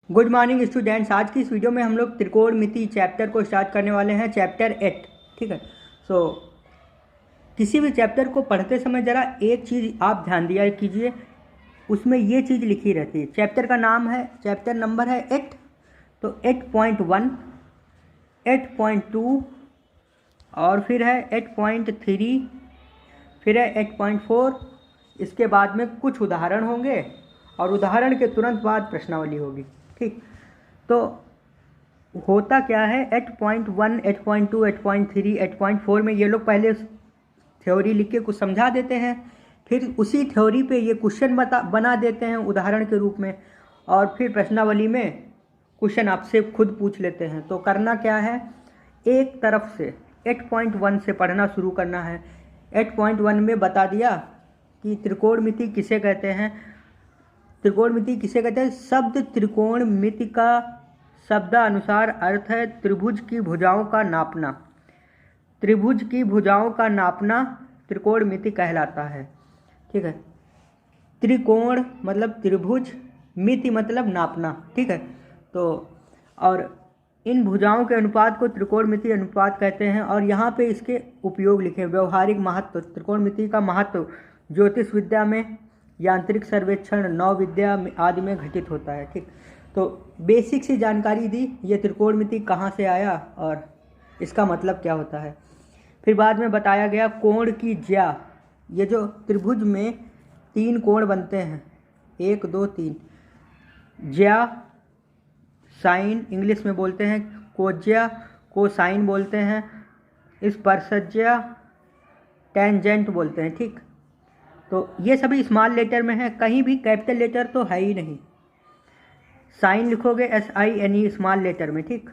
Good morning students. आज की इस वीडियो में हम लोग त्रिकोणमिति चैप्टर को स्टार्ट करने वाले हैं, चैप्टर 8। ठीक है। सो किसी भी चैप्टर को पढ़ते समय ज़रा एक चीज़ आप ध्यान दिया कीजिए, उसमें ये चीज़ लिखी रहती है। चैप्टर का नाम है, चैप्टर नंबर है 8। तो 8.1, 8.2 और फिर है 8.3, फिर है 8.4। इसके बाद में कुछ उदाहरण होंगे और उदाहरण के तुरंत बाद प्रश्नावली होगी। ठीक। तो होता क्या है, 8.1, 8.2, 8.3, 8.4 में ये लोग पहले थ्योरी लिख के कुछ समझा देते हैं, फिर उसी थ्योरी पे ये क्वेश्चन बना देते हैं उदाहरण के रूप में, और फिर प्रश्नावली में क्वेश्चन आपसे खुद पूछ लेते हैं। तो करना क्या है, एक तरफ से 8.1 से पढ़ना शुरू करना है। 8.1 में बता दिया कि त्रिकोणमिति किसे कहते हैं। त्रिकोणमिति किसे कहते हैं? शब्द त्रिकोणमिति का शब्दानुसार अर्थ है त्रिभुज की भुजाओं का नापना। त्रिभुज की भुजाओं का नापना त्रिकोणमिति कहलाता है। ठीक है। त्रिकोण मतलब त्रिभुज, मिति मतलब नापना। ठीक है। तो और इन भुजाओं के अनुपात को त्रिकोणमिति अनुपात कहते हैं। और यहाँ पे इसके उपयोग लिखे, व्यवहारिक महत्व। त्रिकोणमिति का महत्व ज्योतिष विद्या में, यांत्रिक सर्वेक्षण, नौ विद्या आदि में घटित होता है। ठीक। तो बेसिक सी जानकारी दी, ये त्रिकोणमिति कहाँ से आया और इसका मतलब क्या होता है। फिर बाद में बताया गया कोण की ज्या। ये जो त्रिभुज में 3 कोण बनते हैं, 1 2 3, ज्या साइन इंग्लिश में बोलते हैं, कोज्या को साइन बोलते हैं, स्पर्शज्या टेंजेंट बोलते हैं। ठीक। तो ये सभी स्मॉल लेटर में है, कहीं भी कैपिटल लेटर तो है ही नहीं। साइन लिखोगे SINE स्मॉल लेटर में। ठीक।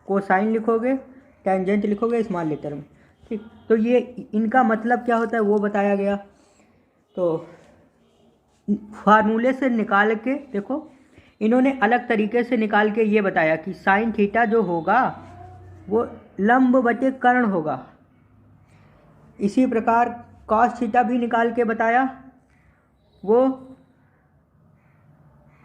कोसाइन लिखोगे, टेंजेंट लिखोगे स्मॉल लेटर में। ठीक। तो ये इनका मतलब क्या होता है वो बताया गया। तो फार्मूले से निकाल के देखो, इन्होंने अलग तरीके से निकाल के ये बताया कि साइन थीटा जो होगा वो लंब बटे कर्ण होगा। इसी प्रकार कॉस थीटा भी निकाल के बताया, वो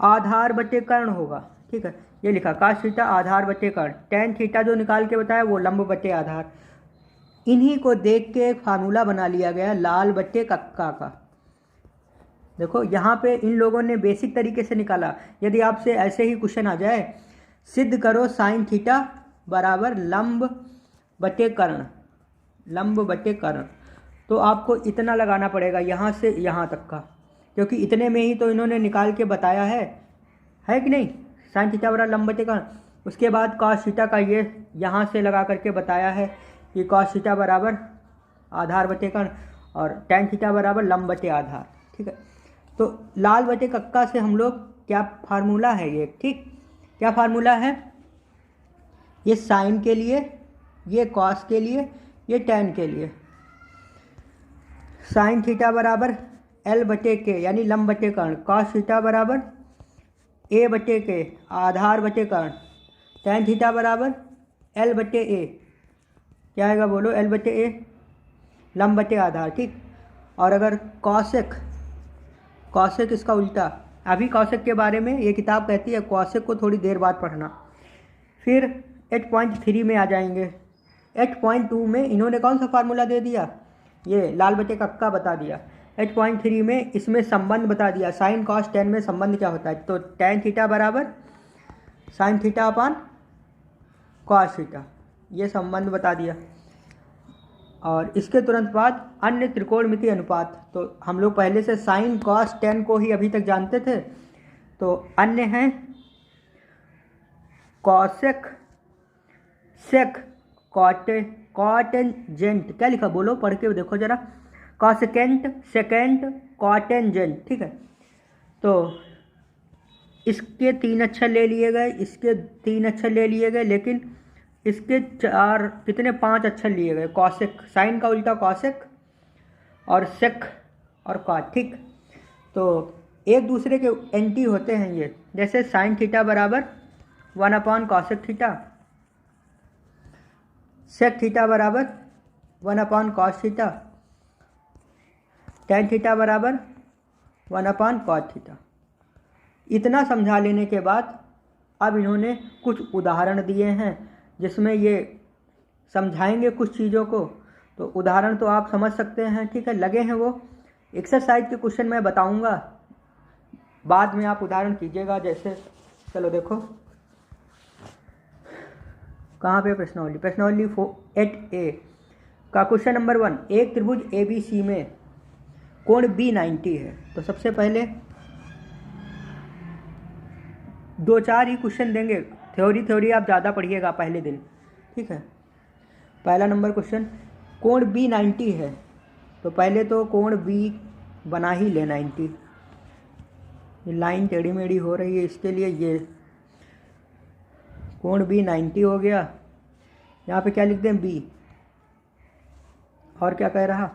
आधार बटे कर्ण होगा। ठीक है। ये लिखा कॉस थीटा आधार बटे कर्ण। टेन थीटा जो निकाल के बताया वो लंब बटे आधार। इन्हीं को देख के एक फार्मूला बना लिया गया लाल बटे कक्का का। देखो यहाँ पे इन लोगों ने बेसिक तरीके से निकाला। यदि आपसे ऐसे ही क्वेश्चन आ जाए, सिद्ध करो साइन थीटा बराबर लंब बटे कर्ण, लंब बटे कर्ण, तो आपको इतना लगाना पड़ेगा यहाँ से यहाँ तक का, क्योंकि इतने में ही तो इन्होंने निकाल के बताया है कि नहीं। साइन थीटा बराबर लंब बटे कर्ण। उसके बाद कॉस थीटा का ये यहाँ से लगा करके बताया है कि कॉस थीटा बराबर आधार बटे कर्ण और टेन थीटा बराबर लंब बटे आधार। ठीक है। तो लाल बटे कक्का से हम लोग क्या फार्मूला है ये, ठीक, क्या फार्मूला है, ये साइन के लिए, ये कॉस के लिए, ये टेन के लिए। साइन थीटा बराबर L बटे के यानी लंब बटे कर्ण, कॉस थीटा बराबर A बटे के आधार बटे कर्ण, टेन थीटा बराबर L बटे A, क्या आएगा बोलो, L बटे A लंब बटे आधार। ठीक। और अगर कॉसेक, कॉसेक इसका उल्टा, अभी कॉसेक के बारे में ये किताब कहती है कॉसेक को थोड़ी देर बाद पढ़ना। फिर 8.3 में आ जाएंगे। 8.2 में इन्होंने कौन सा फार्मूला दे दिया, ये लाल बटे कक्का बता दिया। 8.3 में इसमें संबंध बता दिया, साइन कॉस टेन में संबंध क्या होता है। तो टेन थीटा बराबर sine theta upon cos theta, ये संबंध बता दिया। और इसके तुरंत बाद अन्य त्रिकोणमिति अनुपात। तो हम लोग पहले से साइन कॉस टेन को ही अभी तक जानते थे, तो अन्य हैं कॉसेक, सेक, कॉटेंजेंट। क्या लिखा बोलो, पढ़ के देखो जरा, कॉसेकेंट, सेकेंट, कॉटेंजेंट। ठीक है। तो इसके 3 अक्षर ले लिए गए, इसके 3 अक्षर ले लिए गए, लेकिन इसके 4 कितने 5 अक्षर लिए गए। कॉसेक, साइन का उल्टा कॉसेक, और सेक और कॉट। ठीक। तो एक दूसरे के एंटी होते हैं ये, जैसे साइन थीटा बराबर 1 अपान कॉसेक थीटा, सेक थीटा बराबर 1 अपान कॉस थीटा, टेन थीटा बराबर 1 अपान कॉट थीटा। इतना समझा लेने के बाद अब इन्होंने कुछ उदाहरण दिए हैं जिसमें ये समझाएंगे कुछ चीज़ों को। तो उदाहरण तो आप समझ सकते हैं, ठीक है, लगे हैं वो। एक्सरसाइज के क्वेश्चन मैं बताऊंगा, बाद में आप उदाहरण कीजिएगा। जैसे चलो देखो कहाँ पे प्रश्नावली 8A का क्वेश्चन नंबर 1, एक त्रिभुज ABC में कोण B90 है। तो सबसे पहले 2-4 ही क्वेश्चन देंगे, थ्योरी आप ज़्यादा पढ़िएगा पहले दिन, ठीक है। पहला नंबर क्वेश्चन, कोण B90 है, तो पहले तो कोण B बना ही ले 90। ये लाइन टेढ़ी मेढ़ी हो रही है, इसके लिए ये कोण B 90 हो गया। यहाँ पे क्या लिख दें B, और क्या कह रहा,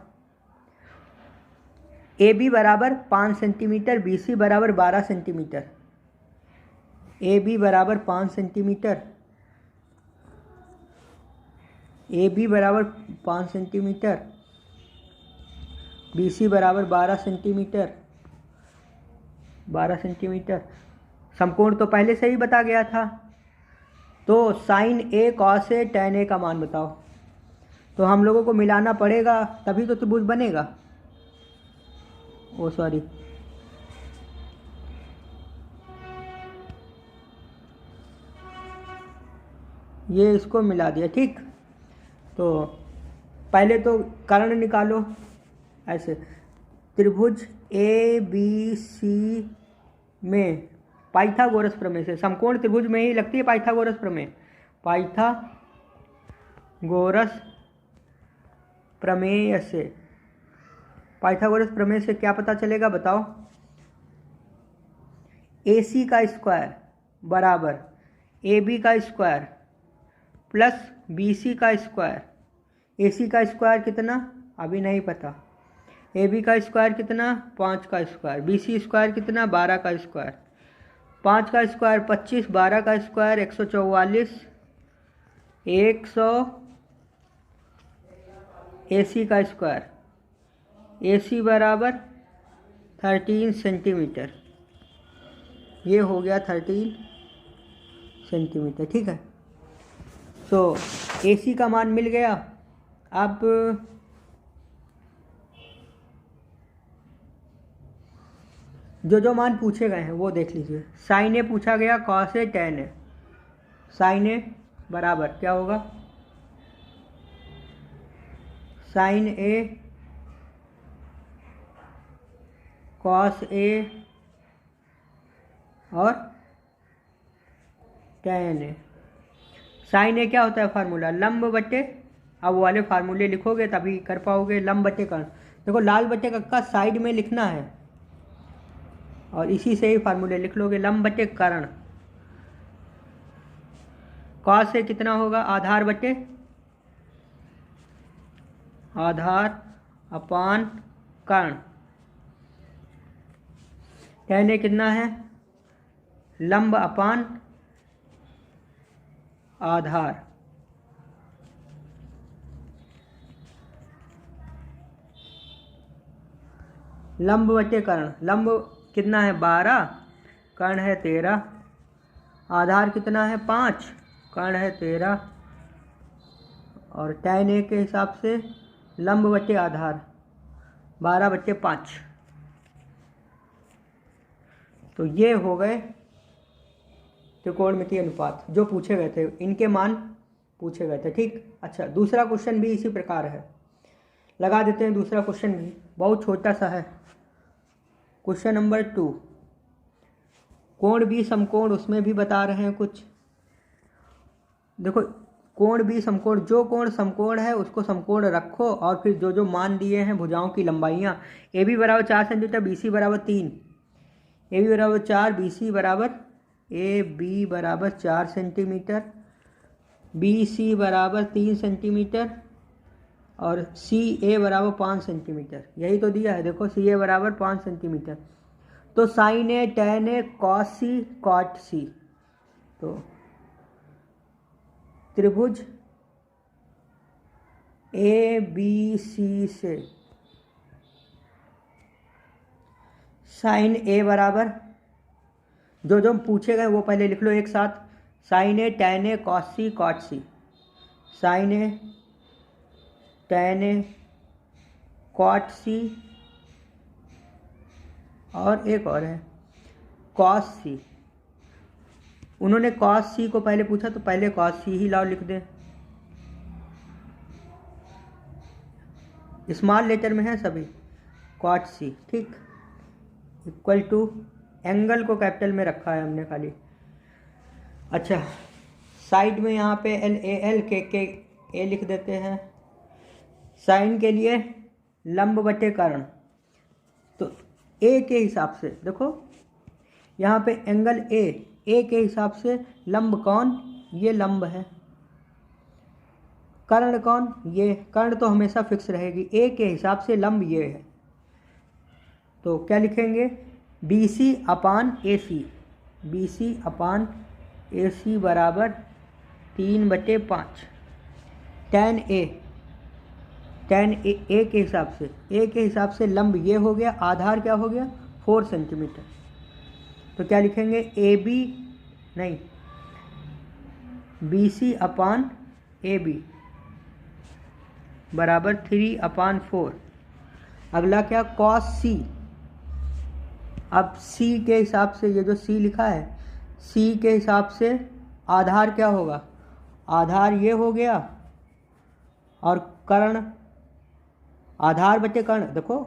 AB बराबर 5 सेंटीमीटर, BC बराबर 12 सेंटीमीटर। AB बराबर 5 सेंटीमीटर, AB बराबर 5 सेंटीमीटर, BC बराबर 12 सेंटीमीटर। 12 सेंटीमीटर। समकोण तो पहले से ही बता गया था। तो sine A cos A tan A का मान बताओ। तो हम लोगों को मिलाना पड़ेगा, तभी तो त्रिभुज बनेगा। ओ सॉरी, ये इसको मिला दिया, ठीक। तो पहले तो कर्ण निकालो ऐसे, त्रिभुज ABC में पाइथागोरस प्रमेय से, समकोण त्रिभुज में ही लगती है पाइथागोरस प्रमेय। पाइथागोरस प्रमेय से, पाइथागोरस प्रमेय से क्या पता चलेगा बताओ। AC का स्क्वायर बराबर AB का स्क्वायर प्लस BC का स्क्वायर। AC का स्क्वायर कितना अभी नहीं पता, AB का स्क्वायर कितना 5 का स्क्वायर, BC स्क्वायर कितना 12 का स्क्वायर। 5 का स्क्वायर 25, 12 का स्क्वायर 144, 100 AC का स्क्वायर। AC बराबर 13 सेंटीमीटर, ये हो गया 13 सेंटीमीटर, ठीक है। तो AC का मान मिल गया। अब जो मान पूछे गए हैं वो देख लीजिए। साइन A पूछा गया, cos A tan A। Sine A बराबर क्या होगा, साइन A कॉस A और tan A। साइन A क्या होता है फार्मूला, लंब बटे, अब वो वाले फार्मूले लिखोगे तभी कर पाओगे। लंब बटे कर्ण, देखो लाल बटे कक्का साइड में लिखना है और इसी से ही फार्मूले लिख लोगे। लंब बटे कर्ण, कॉस से कितना होगा, आधार बटे आधार अपान कर्ण। tan A कितना है, लंब अपान आधार। लंब बटे कर्ण, लंब कितना है 12, कर्ण है 13, आधार कितना है 5, कर्ण है 13, और tan A के हिसाब से लंब बटे आधार 12 बटे 5। तो ये हो गए त्रिकोणमितीय अनुपात जो पूछे गए थे, इनके मान पूछे गए थे, ठीक। अच्छा, दूसरा क्वेश्चन भी इसी प्रकार है, लगा देते हैं दूसरा क्वेश्चन भी, बहुत छोटा सा है। क्वेश्चन नंबर 2, कोण B समकोण, उसमें भी बता रहे हैं कुछ। देखो कोण B समकोण, जो कोण समकोण है उसको समकोण रखो और फिर जो मान दिए हैं भुजाओं की लंबाइयाँ, AB बराबर 4 सेंटीमीटर, BC बराबर 3, AB बराबर 4, BC बराबर AB बराबर 4 सेंटीमीटर, BC बराबर 3 सेंटीमीटर और CA बराबर 5 सेंटीमीटर, यही तो दिया है। देखो CA बराबर 5 सेंटीमीटर। तो sine A tan A cos C cot C। तो त्रिभुज ABC से साइन A बराबर जो जो पूछे गए वो पहले लिख लो एक साथ। Sign A, tan A, cos C, cot C. Sign A, tan A, cot C, और एक और है कॉस सी। उन्होंने कॉस सी को पहले पूछा तो पहले कॉस सी ही लाओ लिख दें। स्मॉल लेटर में है सभी, कॉट सी, ठीक। इक्वल टू, एंगल को कैपिटल में रखा है हमने खाली। अच्छा, साइड में यहाँ पे एल ए एल के ए लिख देते हैं। साइन के लिए लंब बटे कर्ण, तो ए के हिसाब से देखो यहाँ पे एंगल ए के हिसाब से लंब कौन, ये लंब है। कर्ण कौन, ये। कर्ण तो हमेशा फिक्स रहेगी। ए के हिसाब से लंब ये है, तो क्या लिखेंगे, बी सी अपान ए सी। बी सी अपान ए सी बराबर 3/5। टैन ए, टैन ए के हिसाब से, ए के हिसाब से लंब ये हो गया, आधार क्या हो गया 4 सेंटीमीटर। तो क्या लिखेंगे, ए बी नहीं, b c upon a b बराबर 3/4। अगला क्या, कॉस सी। अब सी के हिसाब से, ये जो सी लिखा है, सी के हिसाब से आधार क्या होगा, आधार ये हो गया, और कर्ण, आधार बटे कर्ण। देखो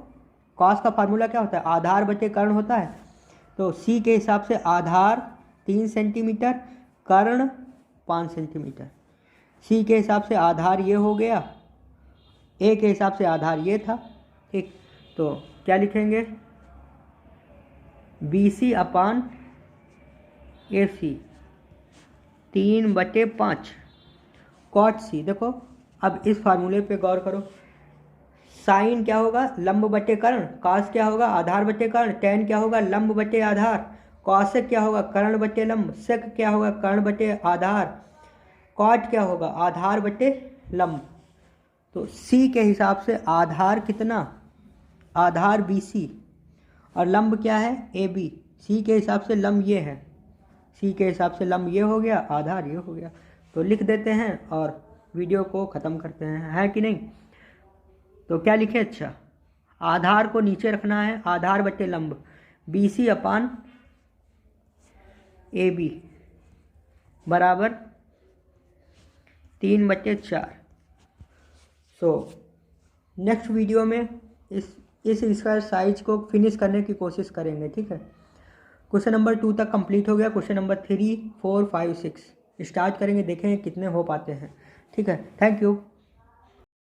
कॉस का फार्मूला क्या होता है, आधार बटे कर्ण होता है। तो सी के हिसाब से आधार 3 सेंटीमीटर, कर्ण 5 सेंटीमीटर। सी के हिसाब से आधार ये हो गया, ए के हिसाब से आधार ये था, ठीक। तो क्या लिखेंगे, बी सी अपान ए सी 3/5 कॉट सी। देखो अब इस फार्मूले पे गौर करो, साइन क्या होगा, लंब बटे कर्ण। कॉस क्या होगा, आधार बटे कर्ण। टैन क्या होगा, लंब बटे आधार। कॉसेक क्या होगा, कर्ण बटे लंब। सेक क्या होगा, कर्ण बटे आधार। कॉट क्या होगा, आधार बटे लंब। तो सी के हिसाब से आधार कितना, आधार बी सी, और लंब क्या है ए बी। सी के हिसाब से लंब ये है, सी के हिसाब से लंब ये हो गया, आधार ये हो गया। तो लिख देते हैं और वीडियो को ख़त्म करते हैं, है कि नहीं। तो क्या लिखे, अच्छा आधार को नीचे रखना है, आधार बटे लंब, B c upon a b बराबर 3/4। सो नेक्स्ट वीडियो में इसका साइज को फिनिश करने की कोशिश करेंगे, ठीक है। क्वेश्चन नंबर 2 तक कंप्लीट हो गया। क्वेश्चन नंबर 3, 4, 5, 6 स्टार्ट करेंगे, देखेंगे कितने हो पाते हैं, ठीक है। Thank you.